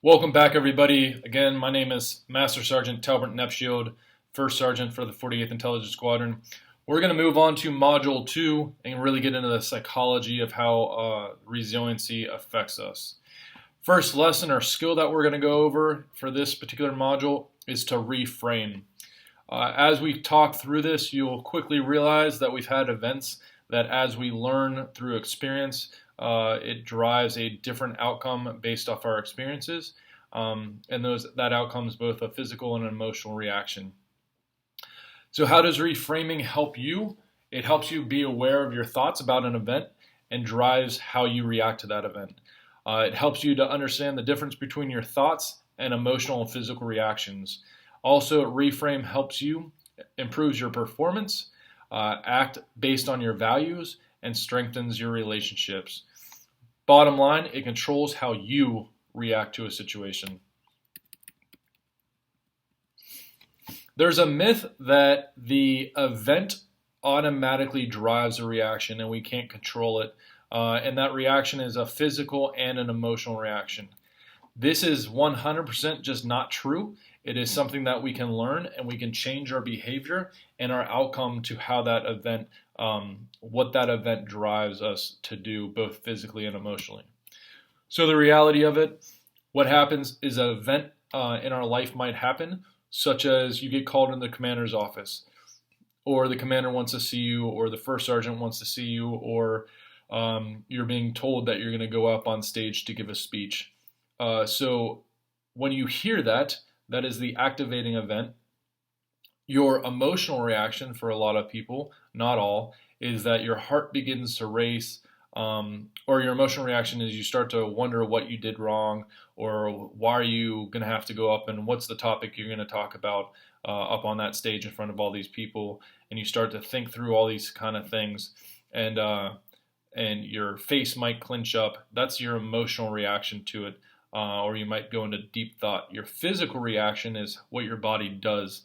Welcome back, everybody. Again, my name is Master Sergeant Talbert Nepshield, First Sergeant for the 48th Intelligence Squadron. We're going to move on to Module 2 and really get into the psychology of how resiliency affects us. First lesson or skill that we're going to go over for this particular module is to reframe. As we talk through this, you'll quickly realize that we've had events that as we learn through experience, it drives a different outcome based off our experiences. And that outcome is both a physical and an emotional reaction. So how does reframing help you? It helps you be aware of your thoughts about an event and drives how you react to that event. It helps you to understand the difference between your thoughts and emotional and physical reactions. Also, ReFrame helps you, improves your performance, act based on your values, and strengthens your relationships. Bottom line, it controls how you react to a situation. There's a myth that the event automatically drives a reaction and we can't control it. And that reaction is a physical and an emotional reaction. This is 100% just not true. It is something that we can learn and we can change our behavior and our outcome to how that event, what that event drives us to do both physically and emotionally. So the reality of it, what happens is an event in our life might happen, such as you get called in the commander's office, or the commander wants to see you, or the first sergeant wants to see you, or you're being told that you're going to go up on stage to give a speech. So when you hear that, that is the activating event. Your emotional reaction for a lot of people, not all, is that your heart begins to race, or your emotional reaction is you start to wonder what you did wrong, or why are you going to have to go up and what's the topic you're going to talk about up on that stage in front of all these people, and you start to think through all these kind of things, and your face might clench up. That's your emotional reaction to it. Or you might go into deep thought. Your physical reaction is what your body does.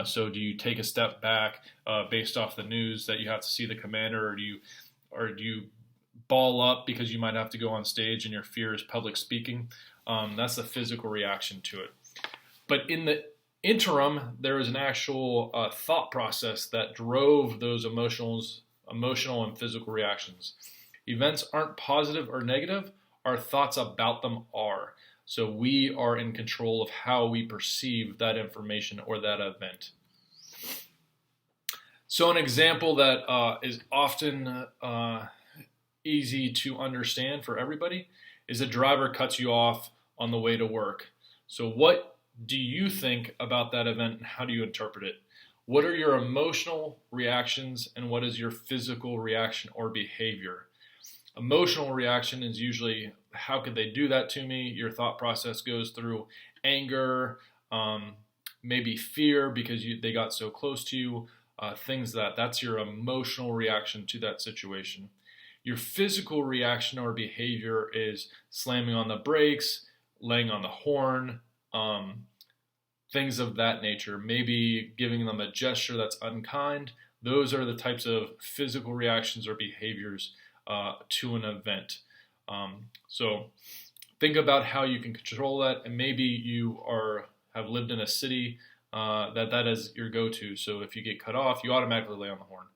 So do you take a step back based off the news that you have to see the commander, or do you ball up because you might have to go on stage and your fear is public speaking? That's the physical reaction to it. But in the interim, there is an actual thought process that drove those emotional and physical reactions. Events aren't positive or negative. Our thoughts about them are. So we are in control of how we perceive that information or that event. So an example that is often easy to understand for everybody is a driver cuts you off on the way to work. So what do you think about that event and how do you interpret it? What are your emotional reactions and what is your physical reaction or behavior? Emotional reaction is usually, how could they do that to me? Your thought process goes through anger, maybe fear because they got so close to you, things that's your emotional reaction to that situation. Your physical reaction or behavior is slamming on the brakes, laying on the horn, things of that nature, maybe giving them a gesture that's unkind. Those are the types of physical reactions or behaviors to an event. So think about how you can control that, and maybe you have lived in a city that is your go-to. So if you get cut off, you automatically lay on the horn.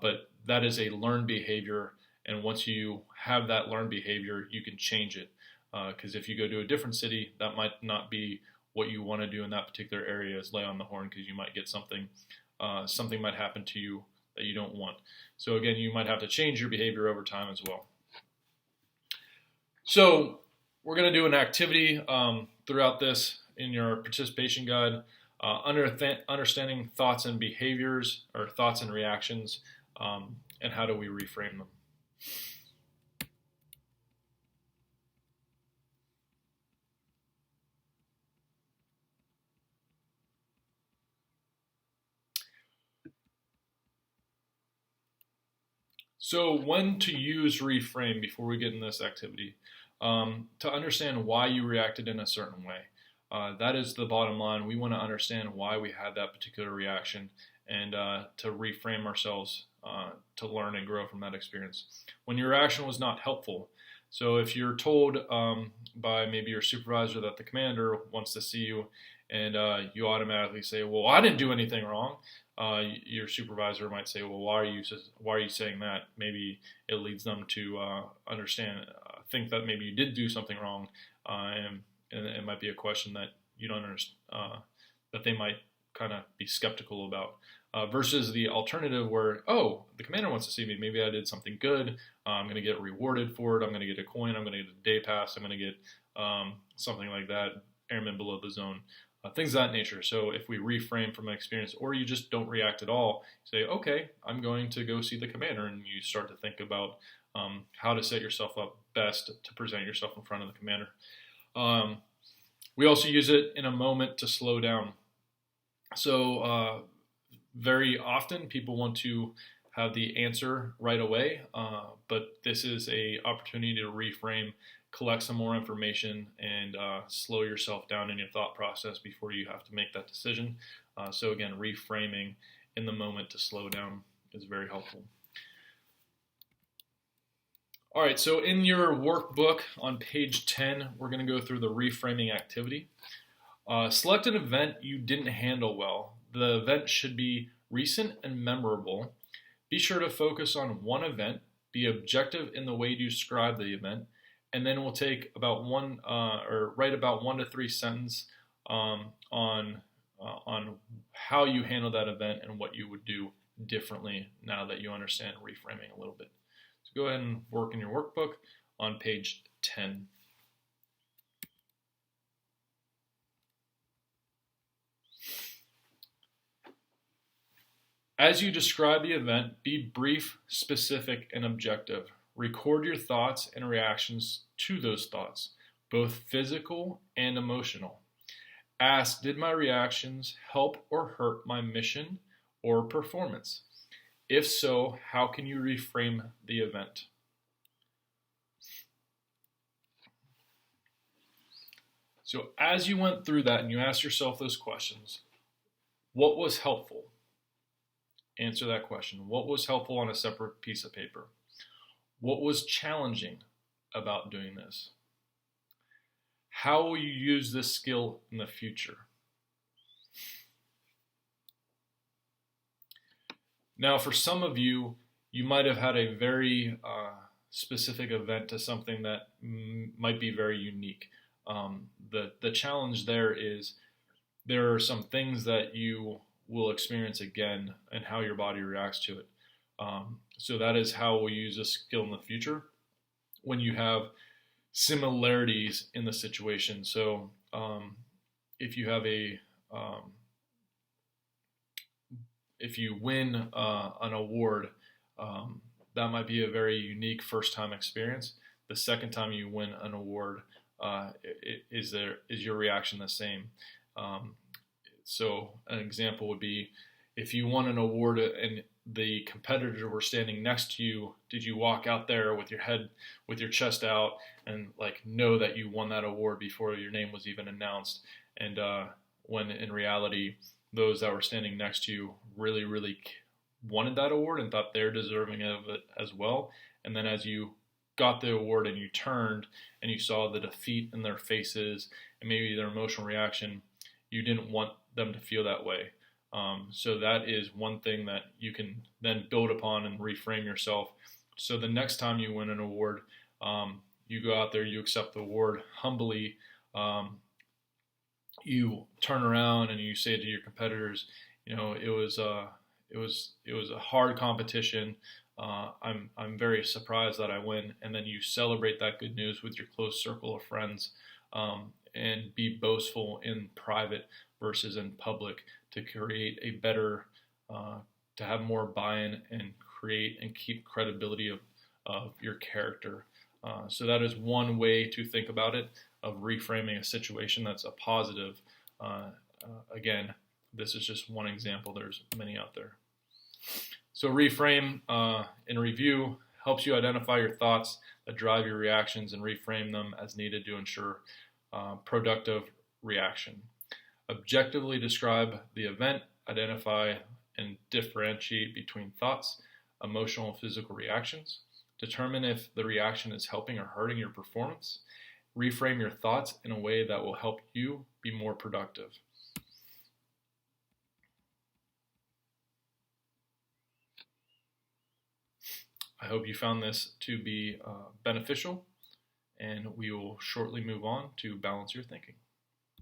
But that is a learned behavior, and once you have that learned behavior, you can change it. Because if you go to a different city, that might not be what you want to do in that particular area, is lay on the horn, because you might get something might happen to you that you don't want. So again, you might have to change your behavior over time as well. So we're going to do an activity throughout this in your participation guide, understanding thoughts and behaviors, or thoughts and reactions, and how do we reframe them. So when to use ReFrame before we get in this activity, to understand why you reacted in a certain way. That is the bottom line. We want to understand why we had that particular reaction and to reframe ourselves to learn and grow from that experience. When your reaction was not helpful, So if you're told by maybe your supervisor that the commander wants to see you, and you automatically say, "Well, I didn't do anything wrong," your supervisor might say, "Well, why are you saying that?" Maybe it leads them to think that maybe you did do something wrong, and it might be a question that you don't understand, that they might kind of be skeptical about. Versus the alternative where, oh, the commander wants to see me. Maybe I did something good. I'm going to get rewarded for it. I'm going to get a coin. I'm going to get a day pass. I'm going to get something like that, airmen below the zone, things of that nature. So if we reframe from an experience, or you just don't react at all, say, okay, I'm going to go see the commander, and you start to think about how to set yourself up best to present yourself in front of the commander. We also use it in a moment to slow down. So very often people want to have the answer right away, but this is an opportunity to reframe, collect some more information, and slow yourself down in your thought process before you have to make that decision. So again, reframing in the moment to slow down is very helpful. All right, so in your workbook on page 10, we're going to go through the reframing activity. Select an event you didn't handle well. The event should be recent and memorable. Be sure to focus on one event, be objective in the way you describe the event, and then we'll take about write about 1 to 3 sentences on how you handle that event and what you would do differently now that you understand reframing a little bit. So go ahead and work in your workbook on page 10. As you describe the event, be brief, specific, and objective. Record your thoughts and reactions to those thoughts, both physical and emotional. Ask, did my reactions help or hurt my mission or performance? If so, how can you reframe the event? So as you went through that and you asked yourself those questions, what was helpful? Answer that question. What was helpful on a separate piece of paper? What was challenging about doing this? How will you use this skill in the future? Now, for some of you, you might have had a very specific event to something that might be very unique. The challenge there is there are some things that you will experience again and how your body reacts to it. So that is how we'll use this skill in the future when you have similarities in the situation. So if you have if you win an award, that might be a very unique first time experience. The second time you win an award, is your reaction the same? So an example would be if you won an award and the competitors were standing next to you, did you walk out there with your chest out and like know that you won that award before your name was even announced? And when in reality, those that were standing next to you really, really wanted that award and thought they're deserving of it as well. And then as you got the award and you turned and you saw the defeat in their faces and maybe their emotional reaction, you didn't want them to feel that way. So that is one thing that you can then build upon and reframe yourself. So the next time you win an award, you go out there, you accept the award humbly. You turn around and you say to your competitors, it was a hard competition. I'm very surprised that I win. And then you celebrate that good news with your close circle of friends, and be boastful in private versus in public to create a better, to have more buy-in and create and keep credibility of your character. So that is one way to think about it, of reframing a situation that's a positive. Again, this is just one example. There's many out there. So reframe in review helps you identify your thoughts that drive your reactions and reframe them as needed to ensure productive reaction. Objectively describe the event, identify and differentiate between thoughts, emotional and physical reactions. Determine if the reaction is helping or hurting your performance. Reframe your thoughts in a way that will help you be more productive. I hope you found this to be beneficial, and we will shortly move on to balance your thinking.